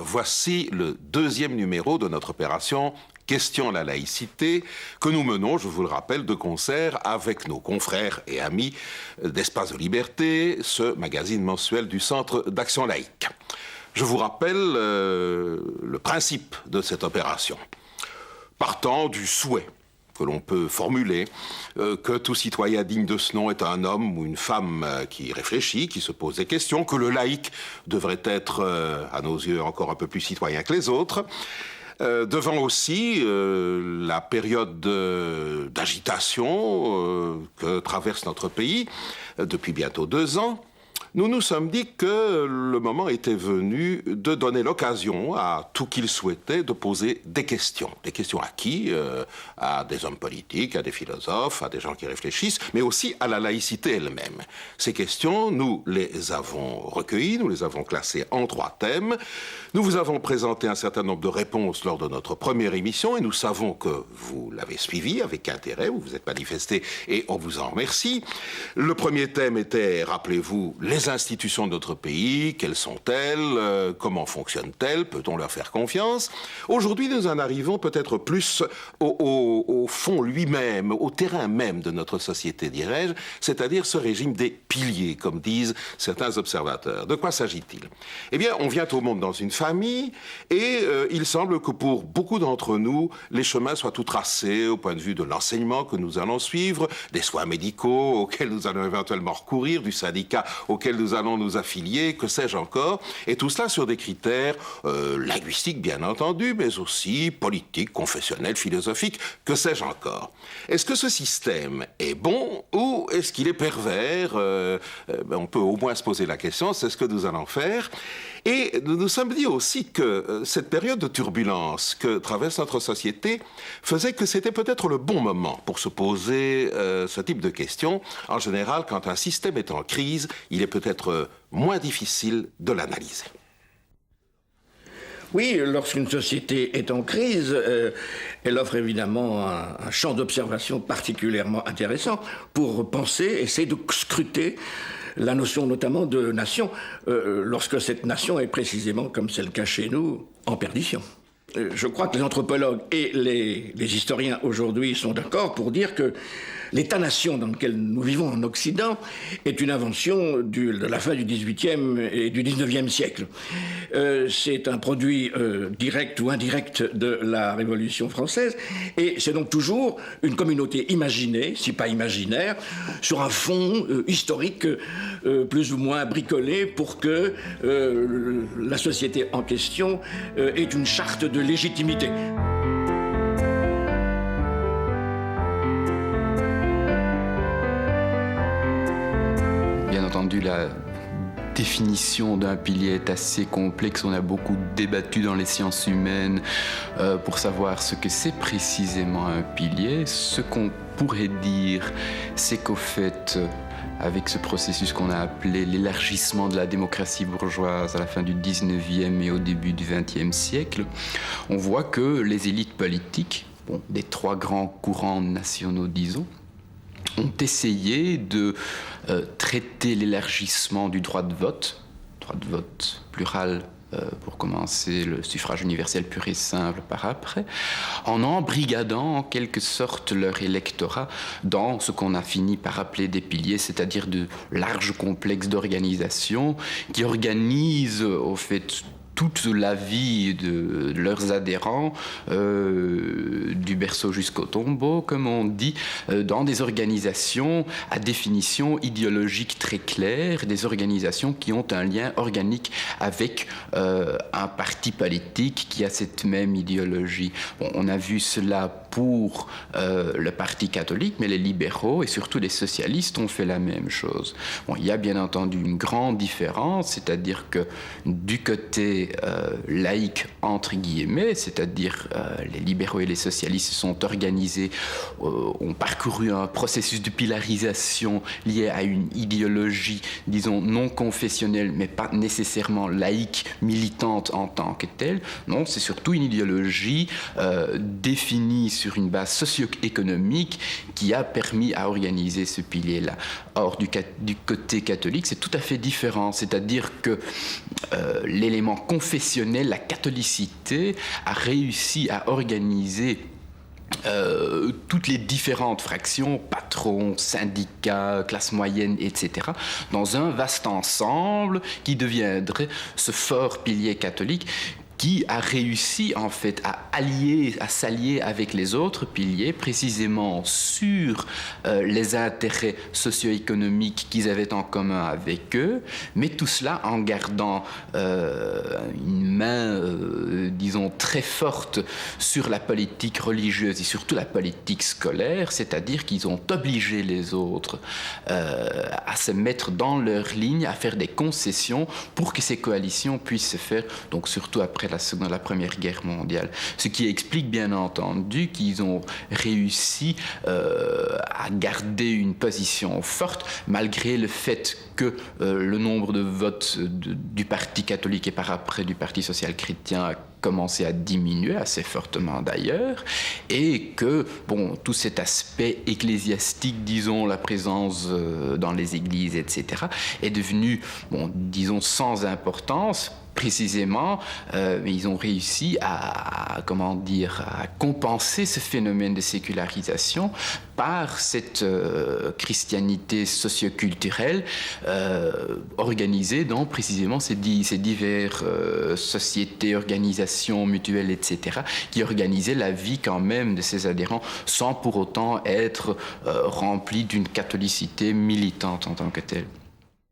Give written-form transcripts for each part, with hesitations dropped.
voici le deuxième numéro de notre opération Question à la laïcité, que nous menons, je vous le rappelle, de concert avec nos confrères et amis d'Espace de Liberté, ce magazine mensuel du Centre d'Action Laïque. Je vous rappelle le principe de cette opération. Partant du souhait que l'on peut formuler, que tout citoyen digne de ce nom est un homme ou une femme qui réfléchit, qui se pose des questions, que le laïc devrait être, à nos yeux, encore un peu plus citoyen que les autres, devant aussi la période d'agitation que traverse notre pays depuis bientôt 2 ans, nous nous sommes dit que le moment était venu de donner l'occasion à tout qu'il souhaitait de poser des questions. Des questions à qui ? À des hommes politiques, à des philosophes, à des gens qui réfléchissent, mais aussi à la laïcité elle-même. Ces questions, nous les avons recueillies, nous les avons classées en 3 thèmes. Nous vous avons présenté un certain nombre de réponses lors de notre première émission et nous savons que vous l'avez suivi avec intérêt, vous vous êtes manifesté et on vous en remercie. Le premier thème était, rappelez-vous, les institutions de notre pays, quelles sont-elles, comment fonctionnent-elles, peut-on leur faire confiance? Aujourd'hui, nous en arrivons peut-être plus au fond lui-même, au terrain même de notre société, dirais-je, c'est-à-dire ce régime des piliers, comme disent certains observateurs. De quoi s'agit-il? Eh bien, on vient au monde dans une famille et il semble que pour beaucoup d'entre nous, les chemins soient tout tracés au point de vue de l'enseignement que nous allons suivre, des soins médicaux auxquels nous allons éventuellement recourir, du syndicat auquel nous allons nous affilier, que sais-je encore, et tout cela sur des critères linguistiques bien entendu, mais aussi politiques, confessionnels, philosophiques, que sais-je encore. Est-ce que ce système est bon ou est-ce qu'il est pervers? On peut au moins se poser la question, c'est ce que nous allons faire. Et nous nous sommes dit aussi que cette période de turbulence que traverse notre société faisait que c'était peut-être le bon moment pour se poser ce type de questions. En général, quand un système est en crise, il est peut-être moins difficile de l'analyser. Oui, lorsqu'une société est en crise, elle offre évidemment un champ d'observation particulièrement intéressant pour penser, essayer de scruter la notion notamment de nation, lorsque cette nation est précisément, comme c'est le cas chez nous, en perdition. Je crois que les anthropologues et les historiens aujourd'hui sont d'accord pour dire que l'État-nation dans lequel nous vivons en Occident est une invention de la fin du XVIIIe et du XIXe siècle. C'est un produit direct ou indirect de la Révolution française et c'est donc toujours une communauté imaginée, si pas imaginaire, sur un fond historique plus ou moins bricolé pour que la société en question ait une charte de légitimité. Bien entendu, la définition d'un pilier est assez complexe. On a beaucoup débattu dans les sciences humaines pour savoir ce que c'est précisément un pilier. Ce qu'on pourrait dire, c'est qu'au fait, avec ce processus qu'on a appelé l'élargissement de la démocratie bourgeoise à la fin du 19e et au début du 20e siècle, on voit que les élites politiques, des 3 grands courants nationaux, disons, ont essayé de traiter l'élargissement du droit de vote plural pour commencer, le suffrage universel pur et simple par après, en embrigadant en quelque sorte leur électorat dans ce qu'on a fini par appeler des piliers, c'est-à-dire de larges complexes d'organisation qui organisent au fait toute la vie de leurs adhérents, du berceau jusqu'au tombeau, comme on dit, dans des organisations à définition idéologique très claire, des organisations qui ont un lien organique avec un parti politique qui a cette même idéologie. On a vu cela pour le parti catholique, mais les libéraux et surtout les socialistes ont fait la même chose. Il y a bien entendu une grande différence, c'est-à-dire que du côté laïque entre guillemets, c'est-à-dire les libéraux et les socialistes se sont organisés, ont parcouru un processus de pilarisation lié à une idéologie, disons, non confessionnelle, mais pas nécessairement laïque, militante en tant que telle. Non, c'est surtout une idéologie définie sur une base socio-économique qui a permis à organiser ce pilier-là. Or, du côté catholique, c'est tout à fait différent, c'est-à-dire que l'élément confessionnel, la catholicité, a réussi à organiser toutes les différentes fractions, patrons, syndicats, classe moyenne, etc., dans un vaste ensemble qui deviendrait ce fort pilier catholique qui a réussi en fait à s'allier avec les autres piliers précisément sur les intérêts socio-économiques qu'ils avaient en commun avec eux, mais tout cela en gardant une main, disons, très forte sur la politique religieuse et surtout la politique scolaire, c'est-à-dire qu'ils ont obligé les autres à se mettre dans leur ligne, à faire des concessions pour que ces coalitions puissent se faire, donc surtout après la Première Guerre mondiale. Ce qui explique bien entendu qu'ils ont réussi à garder une position forte malgré le fait que le nombre de votes du Parti catholique et par après du Parti social-chrétien a commencé à diminuer assez fortement d'ailleurs, et que tout cet aspect ecclésiastique, disons la présence dans les églises, etc., est devenu, disons, sans importance. Précisément, ils ont réussi à compenser ce phénomène de sécularisation par cette christianité socioculturelle organisée dans précisément ces diverses sociétés, organisations mutuelles, etc., qui organisaient la vie quand même de ses adhérents sans pour autant être remplis d'une catholicité militante en tant que telle.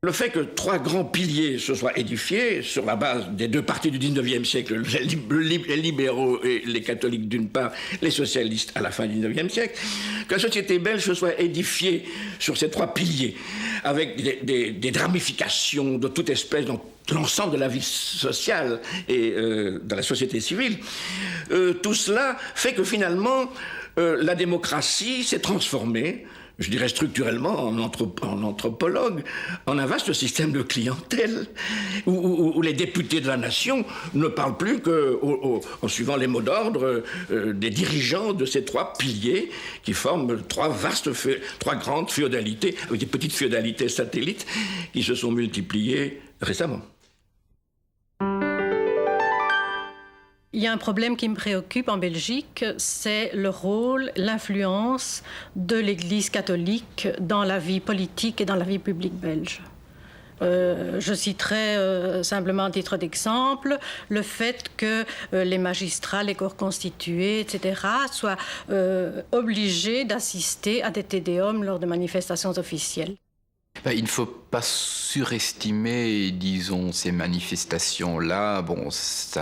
Le fait que trois grands piliers se soient édifiés sur la base des deux partis du XIXe siècle, les libéraux et les catholiques d'une part, les socialistes à la fin du XIXe siècle, que la société belge se soit édifiée sur ces trois piliers, avec des ramifications de toute espèce dans l'ensemble de la vie sociale et de la société civile, tout cela fait que finalement, la démocratie s'est transformée, je dirais structurellement, en anthropologue, en un vaste système de clientèle, où les députés de la nation ne parlent plus qu'en suivant les mots d'ordre des dirigeants de ces trois piliers qui forment trois grandes féodalités, avec des petites féodalités satellites qui se sont multipliées récemment. Il y a un problème qui me préoccupe en Belgique, c'est le rôle, l'influence de l'Église catholique dans la vie politique et dans la vie publique belge. Je citerai simplement à titre d'exemple le fait que les magistrats, les corps constitués, etc., soient obligés d'assister à des tédéums lors de manifestations officielles. Il ne faut pas surestimer, disons, ces manifestations-là. Ce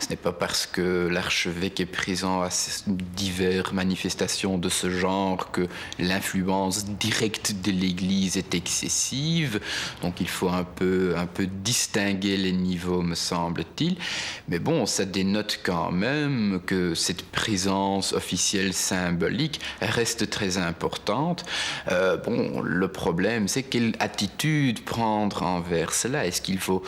n'est pas parce que l'archevêque est présent à diverses manifestations de ce genre que l'influence directe de l'Église est excessive. Donc il faut un peu distinguer les niveaux, me semble-t-il. Mais ça dénote quand même que cette présence officielle symbolique reste très importante. Le problème, c'est quelle attitude prendre envers cela. Est-ce qu'il faut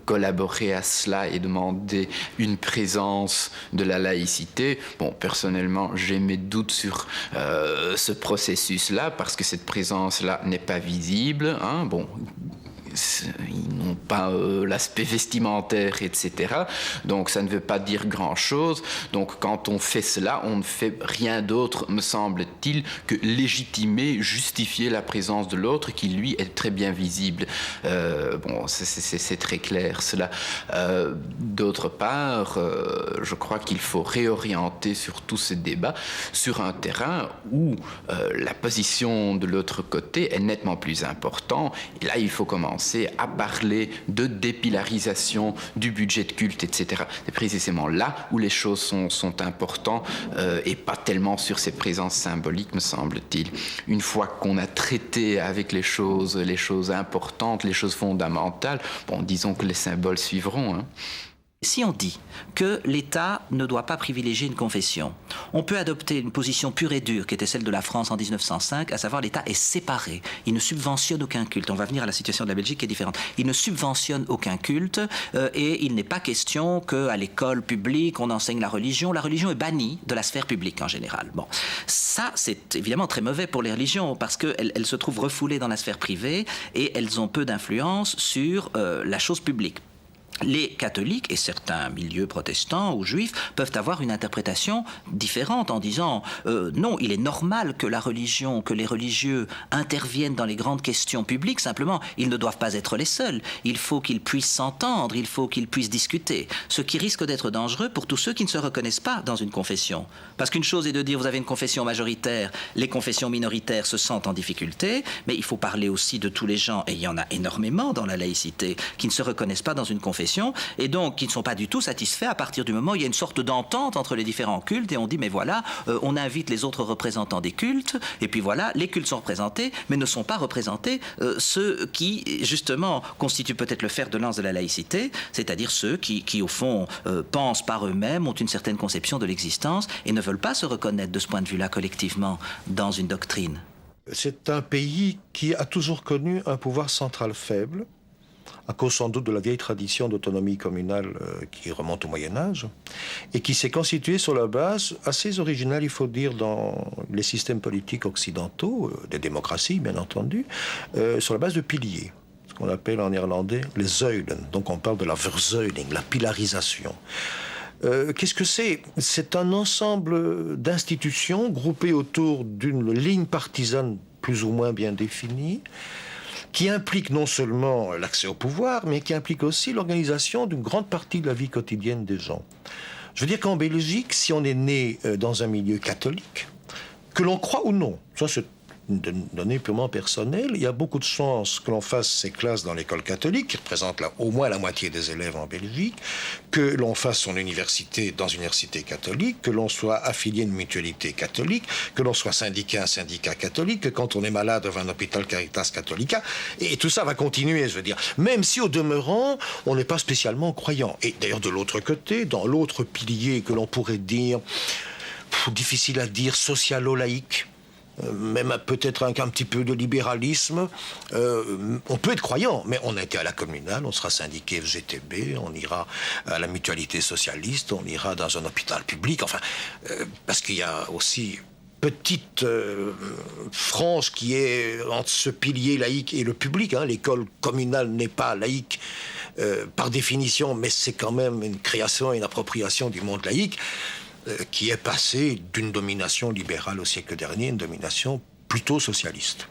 collaborer à cela et demander une présence de la laïcité? Personnellement, j'ai mes doutes sur ce processus-là parce que cette présence-là n'est pas visible. Ils n'ont pas l'aspect vestimentaire, etc. Donc ça ne veut pas dire grand-chose. Donc quand on fait cela, on ne fait rien d'autre, me semble-t-il, que légitimer, justifier la présence de l'autre qui, lui, est très bien visible. C'est très clair, cela. D'autre part, je crois qu'il faut réorienter sur tout ce débat sur un terrain où la position de l'autre côté est nettement plus importante. Et là, il faut commencer à parler de dépilarisation du budget de culte, etc. C'est précisément là où les choses sont importantes et pas tellement sur ces présences symboliques, me semble-t-il. Une fois qu'on a traité avec les choses importantes, les choses fondamentales, disons que les symboles suivront. Si on dit que l'État ne doit pas privilégier une confession, on peut adopter une position pure et dure qui était celle de la France en 1905, à savoir l'État est séparé. Il ne subventionne aucun culte. On va venir à la situation de la Belgique qui est différente. Il ne subventionne aucun culte et il n'est pas question qu'à l'école publique on enseigne la religion. La religion est bannie de la sphère publique en général. Bon, ça c'est évidemment très mauvais pour les religions parce qu'elles se trouvent refoulées dans la sphère privée et elles ont peu d'influence sur la chose publique. Les catholiques et certains milieux protestants ou juifs peuvent avoir une interprétation différente en disant non, il est normal que la religion, que les religieux interviennent dans les grandes questions publiques, simplement ils ne doivent pas être les seuls, il faut qu'ils puissent s'entendre, il faut qu'ils puissent discuter, ce qui risque d'être dangereux pour tous ceux qui ne se reconnaissent pas dans une confession. Parce qu'une chose est de dire vous avez une confession majoritaire, les confessions minoritaires se sentent en difficulté, mais il faut parler aussi de tous les gens, et il y en a énormément dans la laïcité, qui ne se reconnaissent pas dans une confession et donc qui ne sont pas du tout satisfaits à partir du moment où il y a une sorte d'entente entre les différents cultes et on dit mais voilà, on invite les autres représentants des cultes et puis voilà, les cultes sont représentés mais ne sont pas représentés ceux qui justement constituent peut-être le fer de lance de la laïcité, c'est-à-dire ceux qui au fond pensent par eux-mêmes, ont une certaine conception de l'existence et ne veulent pas se reconnaître de ce point de vue-là collectivement dans une doctrine. C'est un pays qui a toujours connu un pouvoir central faible, à cause sans doute de la vieille tradition d'autonomie communale qui remonte au Moyen-Âge, et qui s'est constituée sur la base assez originale, il faut dire, dans les systèmes politiques occidentaux, des démocraties bien entendu, sur la base de piliers, ce qu'on appelle en néerlandais les zuilen. Donc on parle de la verzuiling, la pilarisation. Qu'est-ce que c'est ? C'est un ensemble d'institutions groupées autour d'une ligne partisane plus ou moins bien définie, qui implique non seulement l'accès au pouvoir, mais qui implique aussi l'organisation d'une grande partie de la vie quotidienne des gens. Je veux dire qu'en Belgique, si on est né dans un milieu catholique, que l'on croit ou non, ça c'est une donnée purement personnelle, il y a beaucoup de chances que l'on fasse ces classes dans l'école catholique, qui représente au moins la moitié des élèves en Belgique, que l'on fasse son université dans une université catholique, que l'on soit affilié à une mutualité catholique, que l'on soit syndiqué à un syndicat catholique, que quand on est malade, on va à un hôpital Caritas Catholica, et tout ça va continuer, je veux dire. Même si au demeurant, on n'est pas spécialement croyant. Et d'ailleurs, de l'autre côté, dans l'autre pilier que l'on pourrait dire, difficile à dire, socialo-laïque, même peut-être un petit peu de libéralisme. On peut être croyant, mais on a été à la communale, on sera syndiqué FGTB, on ira à la mutualité socialiste, on ira dans un hôpital public, enfin, parce qu'il y a aussi petite frange qui est entre ce pilier laïque et le public. Hein. L'école communale n'est pas laïque par définition, mais c'est quand même une création et une appropriation du monde laïque. Qui est passé d'une domination libérale au siècle dernier, une domination plutôt socialiste.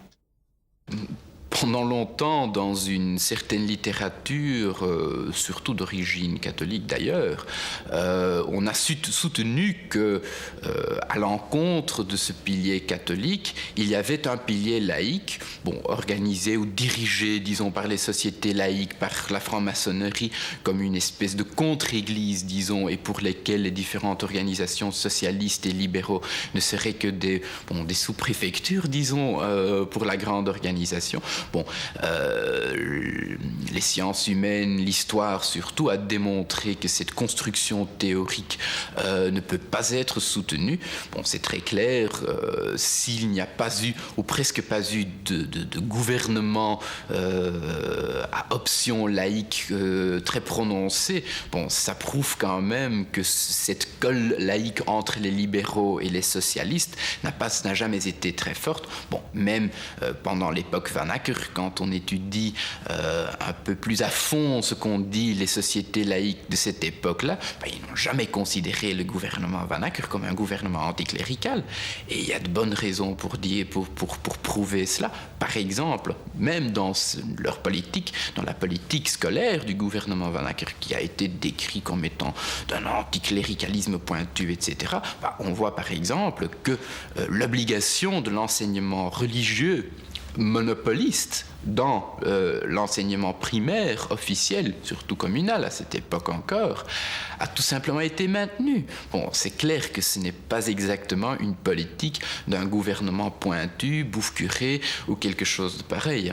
Pendant longtemps, dans une certaine littérature, surtout d'origine catholique d'ailleurs, on a soutenu que, à l'encontre de ce pilier catholique, il y avait un pilier laïque, organisé ou dirigé, disons, par les sociétés laïques, par la franc-maçonnerie, comme une espèce de contre-église, disons, et pour lesquelles les différentes organisations socialistes et libéraux ne seraient que des sous-préfectures, disons, pour la grande organisation. Les sciences humaines, l'histoire surtout, a démontré que cette construction théorique ne peut pas être soutenue. C'est très clair, s'il n'y a pas eu, ou presque pas eu, de gouvernement à option laïque très prononcée, ça prouve quand même que cette colle laïque entre les libéraux et les socialistes n'a jamais été très forte. Même pendant l'époque Van Acker, quand on étudie un peu plus à fond ce qu'ont dit les sociétés laïques de cette époque-là, ils n'ont jamais considéré le gouvernement Van Acker comme un gouvernement anticlérical. Et il y a de bonnes raisons pour prouver cela. Par exemple, même dans leur politique, dans la politique scolaire du gouvernement Van Acker, qui a été décrit comme étant d'un anticléricalisme pointu, etc., on voit par exemple que l'obligation de l'enseignement religieux monopoliste dans l'enseignement primaire officiel, surtout communal à cette époque encore, a tout simplement été maintenu. C'est clair que ce n'est pas exactement une politique d'un gouvernement pointu, bouffe-curé ou quelque chose de pareil.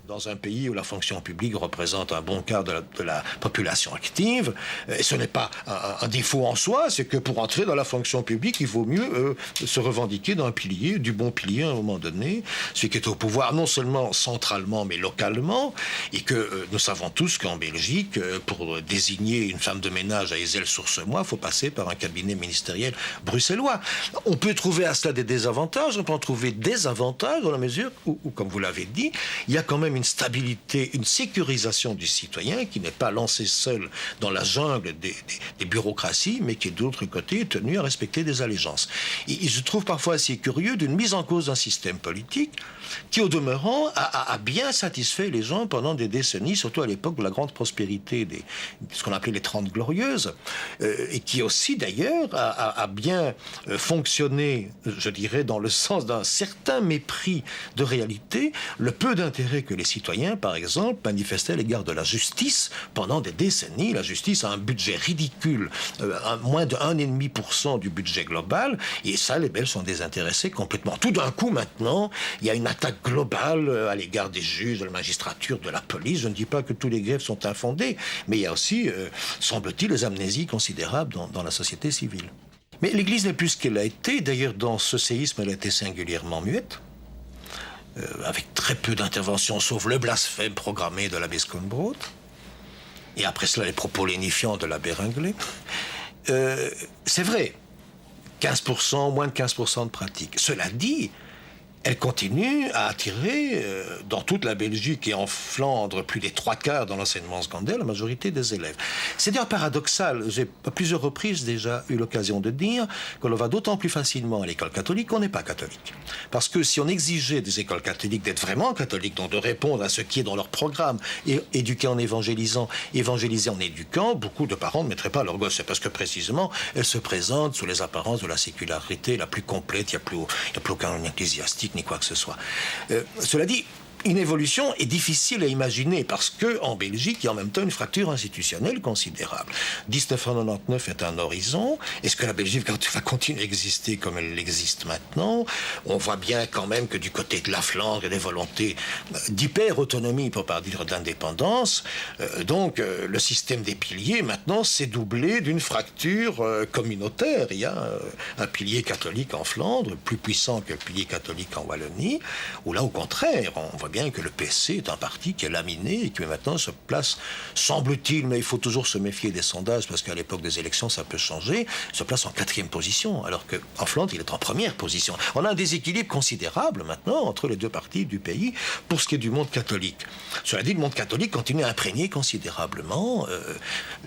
dans un pays où la fonction publique représente un bon quart de la population active. Et ce n'est pas un défaut en soi, c'est que pour entrer dans la fonction publique, il vaut mieux se revendiquer d'un pilier, du bon pilier à un moment donné, celui qui est au pouvoir non seulement centralement mais localement, et que nous savons tous qu'en Belgique, pour désigner une femme de ménage à Ézelles-sur-Semois, il faut passer par un cabinet ministériel bruxellois. On peut trouver à cela des désavantages, on peut en trouver des avantages dans la mesure où, comme vous l'avez dit, il y a quand même une stabilité, une sécurisation du citoyen qui n'est pas lancé seul dans la jungle des bureaucraties, mais qui est d'autre côté tenu à respecter des allégeances. Et je trouve parfois assez curieux d'une mise en cause d'un système politique qui, au demeurant, a bien satisfait les gens pendant des décennies, surtout à l'époque de la grande prospérité de ce qu'on appelait les 30 Glorieuses, et qui aussi, d'ailleurs, a bien fonctionné, je dirais, dans le sens d'un certain mépris de réalité, le peu d'intérêt que les citoyens, par exemple, manifestaient à l'égard de la justice pendant des décennies. La justice a un budget ridicule, moins de 1,5% du budget global, et ça, les Belges sont désintéressés complètement. Tout d'un coup, maintenant, il y a une attaque globale à l'égard des juges, de la magistrature, de la police. Je ne dis pas que tous les griefs sont infondés, mais il y a aussi, semble-t-il, des amnésies considérables dans la société civile. Mais l'Église n'est plus ce qu'elle a été. D'ailleurs, dans ce séisme, elle a été singulièrement muette, avec très peu d'interventions, sauf le blasphème programmé de l'abbé Schoenbrod, et après cela les propos lénifiants de l'abbé Ringlet. C'est vrai, 15%, moins de 15% de pratique. Cela dit, elle continue à attirer dans toute la Belgique et en Flandre plus des 3/4 dans l'enseignement secondaire la majorité des élèves. C'est d'ailleurs paradoxal. J'ai à plusieurs reprises déjà eu l'occasion de dire que l'on va d'autant plus facilement à l'école catholique qu'on n'est pas catholique. Parce que si on exigeait des écoles catholiques d'être vraiment catholiques, donc de répondre à ce qui est dans leur programme, et éduquer en évangélisant, évangéliser en éduquant, beaucoup de parents ne mettraient pas leur gosse. C'est parce que précisément, elles se présentent sous les apparences de la sécularité la plus complète. Il n'y a plus aucun ecclésiastique ni quoi que ce soit. Cela dit, une évolution est difficile à imaginer parce qu'en Belgique, il y a en même temps une fracture institutionnelle considérable. 1999 est un horizon. Est-ce que la Belgique va continuer à exister comme elle existe maintenant? On voit bien quand même que du côté de la Flandre, il y a des volontés d'hyper-autonomie, pour pas dire d'indépendance. Donc, le système des piliers, maintenant, s'est doublé d'une fracture communautaire. Il y a un pilier catholique en Flandre, plus puissant que le pilier catholique en Wallonie, où là, au contraire, on voit bien que le PC est un parti qui est laminé et qui maintenant se place, semble-t-il, mais il faut toujours se méfier des sondages parce qu'à l'époque des élections ça peut changer, se place en 4e position, alors qu'en Flandre il est en 1re position. On a un déséquilibre considérable maintenant entre les deux parties du pays pour ce qui est du monde catholique. Cela dit, le monde catholique continue à imprégner considérablement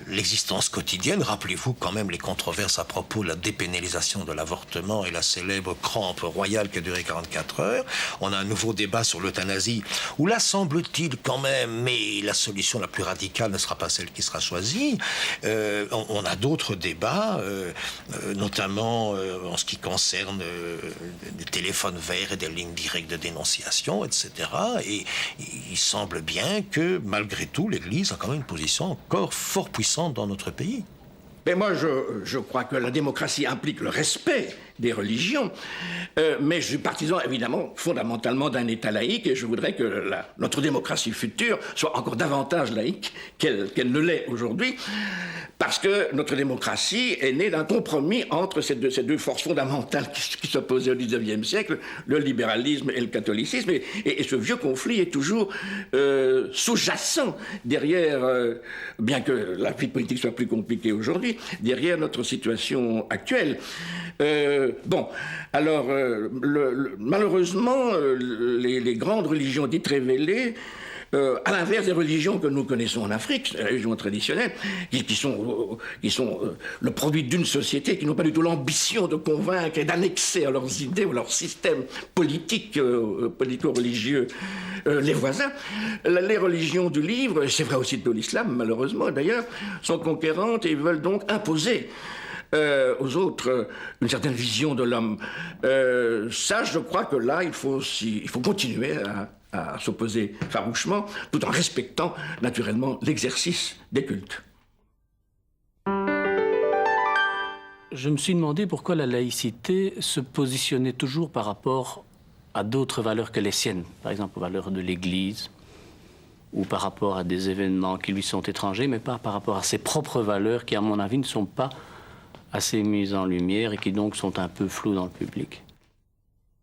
l'existence quotidienne. Rappelez-vous quand même les controverses à propos de la dépénalisation de l'avortement et la célèbre crampe royale qui a duré 44 heures. On a un nouveau débat sur l'euthanasie où là, semble-t-il quand même, mais la solution la plus radicale ne sera pas celle qui sera choisie. On a d'autres débats, notamment en ce qui concerne des téléphones verts et des lignes directes de dénonciation, etc. Et il semble bien que, malgré tout, l'Église a quand même une position encore fort puissante dans notre pays. Mais moi, je crois que la démocratie implique le respect des religions, mais je suis partisan, évidemment, fondamentalement d'un État laïque, et je voudrais que notre démocratie future soit encore davantage laïque qu'elle ne l'est aujourd'hui, parce que notre démocratie est née d'un compromis entre ces deux forces fondamentales qui s'opposaient au XIXe siècle, le libéralisme et le catholicisme, et ce vieux conflit est toujours sous-jacent derrière, bien que la vie politique soit plus compliquée aujourd'hui, derrière notre situation actuelle. Bon, alors, malheureusement, les grandes religions dites révélées, à l'inverse des religions que nous connaissons en Afrique, les religions traditionnelles, qui sont le produit d'une société, qui n'ont pas du tout l'ambition de convaincre et d'annexer à leurs idées ou à leur système politique, politico-religieux, les voisins. Les religions du livre, et c'est vrai aussi de l'islam, malheureusement d'ailleurs, sont conquérantes et veulent donc imposer aux autres une certaine vision de l'homme. Ça, je crois que là, il faut continuer à s'opposer farouchement, tout en respectant naturellement l'exercice des cultes. Je me suis demandé pourquoi la laïcité se positionnait toujours par rapport à d'autres valeurs que les siennes, par exemple aux valeurs de l'Église, ou par rapport à des événements qui lui sont étrangers, mais pas par rapport à ses propres valeurs qui, à mon avis, ne sont pas assez mises en lumière et qui donc sont un peu floues dans le public.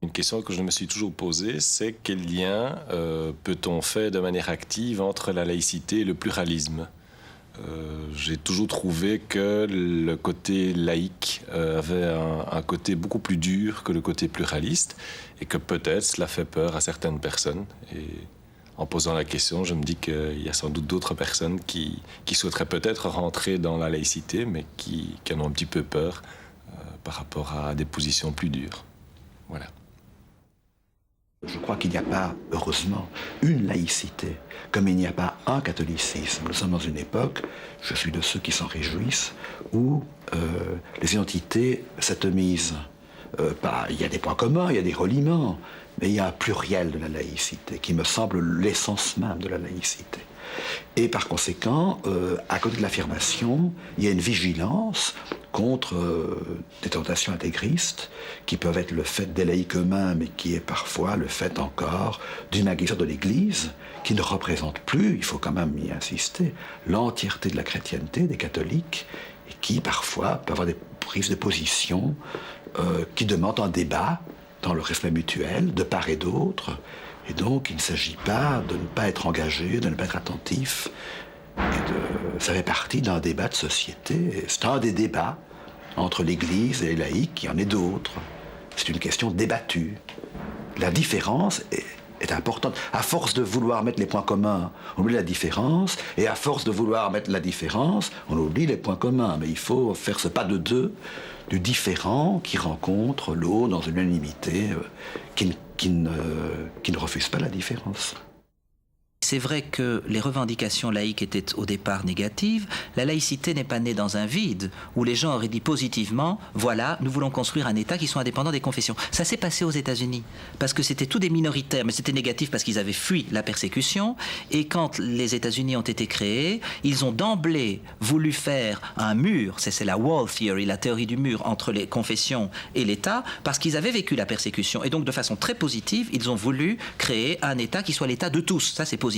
Une question que je me suis toujours posée, c'est quel lien peut-on faire de manière active entre la laïcité et le pluralisme ? J'ai toujours trouvé que le côté laïque avait un côté beaucoup plus dur que le côté pluraliste et que peut-être cela fait peur à certaines personnes. Et en posant la question, je me dis qu'il y a sans doute d'autres personnes qui souhaiteraient peut-être rentrer dans la laïcité, mais qui en ont un petit peu peur par rapport à des positions plus dures. Voilà. Je crois qu'il n'y a pas, heureusement, une laïcité, comme il n'y a pas un catholicisme. Nous sommes dans une époque, je suis de ceux qui s'en réjouissent, où les identités s'atomisent. Il y a des points communs, il y a des reliements, mais il y a un pluriel de la laïcité, qui me semble l'essence même de la laïcité. Et par conséquent, à côté de l'affirmation, il y a une vigilance contre des tentations intégristes qui peuvent être le fait des laïcs eux-mêmes et qui est parfois le fait encore d'une agresseur de l'Église qui ne représente plus, il faut quand même y insister, l'entièreté de la chrétienté, des catholiques, et qui parfois peuvent avoir des prises de position qui demandent un débat dans le respect mutuel de part et d'autre. Et donc, il ne s'agit pas de ne pas être engagé, de ne pas être attentif. Ça fait partie d'un débat de société. C'est un des débats entre l'Église et les laïcs, il y en a d'autres. C'est une question débattue. La différence est importante. À force de vouloir mettre les points communs, on oublie la différence. Et à force de vouloir mettre la différence, on oublie les points communs. Mais il faut faire ce pas de deux du différent qui rencontre l'autre dans une unanimité qui ne refuse pas la différence. C'est vrai que les revendications laïques étaient au départ négatives. La laïcité n'est pas née dans un vide où les gens auraient dit positivement « Voilà, nous voulons construire un État qui soit indépendant des confessions ». Ça s'est passé aux États-Unis parce que c'était tous des minoritaires, mais c'était négatif parce qu'ils avaient fui la persécution. Et quand les États-Unis ont été créés, ils ont d'emblée voulu faire un mur, c'est la wall theory, la théorie du mur entre les confessions et l'État, parce qu'ils avaient vécu la persécution. Et donc de façon très positive, ils ont voulu créer un État qui soit l'État de tous. Ça, c'est positif.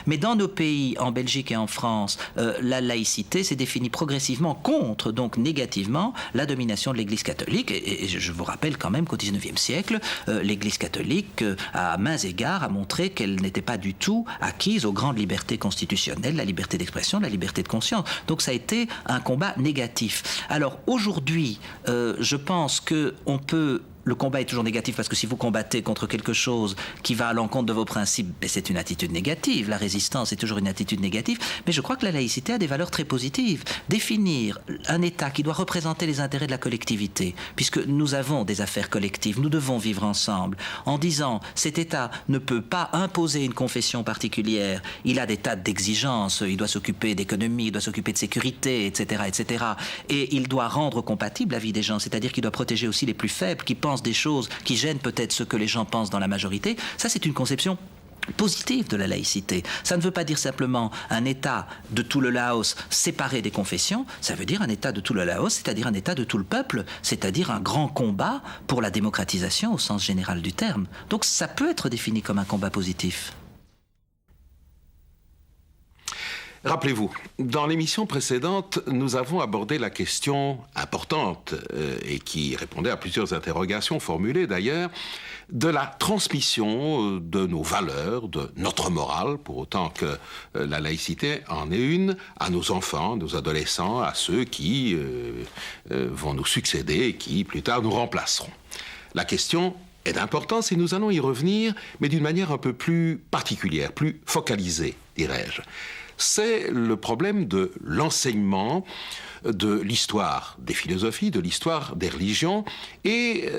Mais dans nos pays, en Belgique et en France, la laïcité s'est définie progressivement contre, donc négativement, la domination de l'Église catholique. Et je vous rappelle quand même qu'au XIXe siècle, l'Église catholique, à maints égards, a montré qu'elle n'était pas du tout acquise aux grandes libertés constitutionnelles, la liberté d'expression, la liberté de conscience. Donc ça a été un combat négatif. Alors aujourd'hui, je pense qu'on peut... Le combat est toujours négatif parce que si vous combattez contre quelque chose qui va à l'encontre de vos principes, c'est une attitude négative. La résistance est toujours une attitude négative. Mais je crois que la laïcité a des valeurs très positives. Définir un État qui doit représenter les intérêts de la collectivité, puisque nous avons des affaires collectives, nous devons vivre ensemble, en disant cet État ne peut pas imposer une confession particulière. Il a des tas d'exigences. Il doit s'occuper d'économie, il doit s'occuper de sécurité, etc., etc. Et il doit rendre compatible la vie des gens, c'est-à-dire qu'il doit protéger aussi les plus faibles qui pensent des choses qui gênent peut-être ce que les gens pensent dans la majorité. Ça, c'est une conception positive de la laïcité. Ça ne veut pas dire simplement un État de tout le Laos séparé des confessions, ça veut dire un État de tout le Laos, c'est-à-dire un État de tout le peuple, c'est-à-dire un grand combat pour la démocratisation au sens général du terme. Donc ça peut être défini comme un combat positif. Rappelez-vous, dans l'émission précédente, nous avons abordé la question importante et qui répondait à plusieurs interrogations formulées d'ailleurs, de la transmission de nos valeurs, de notre morale, pour autant que la laïcité en est une, à nos enfants, nos adolescents, à ceux qui vont nous succéder et qui plus tard nous remplaceront. La question est d'importance et nous allons y revenir, mais d'une manière un peu plus particulière, plus focalisée, dirais-je. C'est le problème de l'enseignement de l'histoire des philosophies, de l'histoire des religions et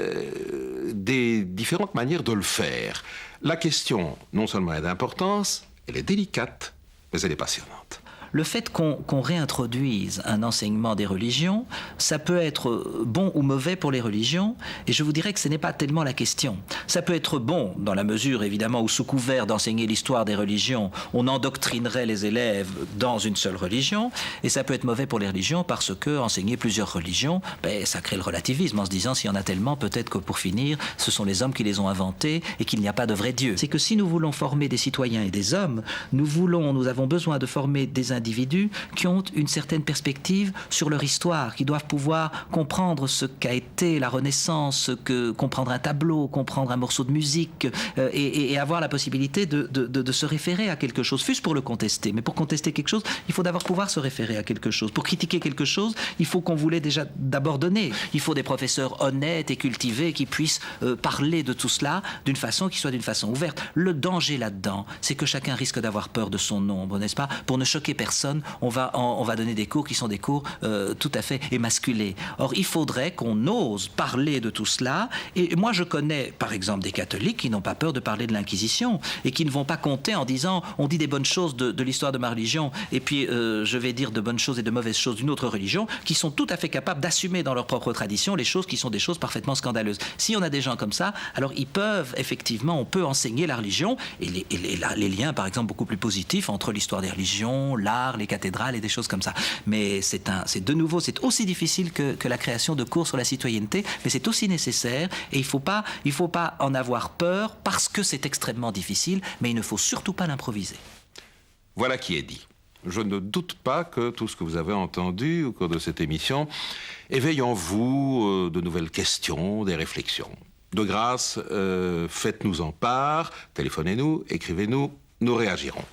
des différentes manières de le faire. La question, non seulement est d'importance, elle est délicate, mais elle est passionnante. le fait qu'on réintroduise un enseignement des religions, ça peut être bon ou mauvais pour les religions, et je vous dirais que ce n'est pas tellement la question. Ça peut être bon dans la mesure, évidemment, où sous couvert d'enseigner l'histoire des religions, on endoctrinerait les élèves dans une seule religion, et ça peut être mauvais pour les religions parce que enseigner plusieurs religions, ça crée le relativisme en se disant s'il y en a tellement, peut-être que pour finir, ce sont les hommes qui les ont inventés et qu'il n'y a pas de vrai Dieu. C'est que si nous voulons former des citoyens et des hommes, nous avons besoin de former des individus qui ont une certaine perspective sur leur histoire, qui doivent pouvoir comprendre ce qu'a été la Renaissance, comprendre un tableau, comprendre un morceau de musique, et avoir la possibilité de se référer à quelque chose, fût-ce pour le contester. Mais pour contester quelque chose, il faut d'abord pouvoir se référer à quelque chose. Pour critiquer quelque chose, il faut qu'on vous l'ait déjà d'abord donné. Il faut des professeurs honnêtes et cultivés qui puissent parler de tout cela d'une façon qui soit d'une façon ouverte. Le danger là-dedans, c'est que chacun risque d'avoir peur de son ombre, n'est-ce pas? Pour ne choquer personne, on va donner des cours qui sont des cours tout à fait émasculés. Or, il faudrait qu'on ose parler de tout cela. Et moi, je connais, par exemple, des catholiques qui n'ont pas peur de parler de l'Inquisition et qui ne vont pas compter en disant on dit des bonnes choses de l'histoire de ma religion et puis je vais dire de bonnes choses et de mauvaises choses d'une autre religion, qui sont tout à fait capables d'assumer dans leur propre tradition les choses qui sont des choses parfaitement scandaleuses. Si on a des gens comme ça, alors ils peuvent, effectivement, on peut enseigner la religion et les liens, par exemple, beaucoup plus positifs entre l'histoire des religions, l'art, les cathédrales et des choses comme ça. Mais c'est de nouveau, c'est aussi difficile que la création de cours sur la citoyenneté, mais c'est aussi nécessaire et il faut pas en avoir peur parce que c'est extrêmement difficile, mais il ne faut surtout pas l'improviser. Voilà qui est dit. Je ne doute pas que tout ce que vous avez entendu au cours de cette émission éveille en vous de nouvelles questions, des réflexions. De grâce, faites-nous en part, téléphonez-nous, écrivez-nous, nous réagirons.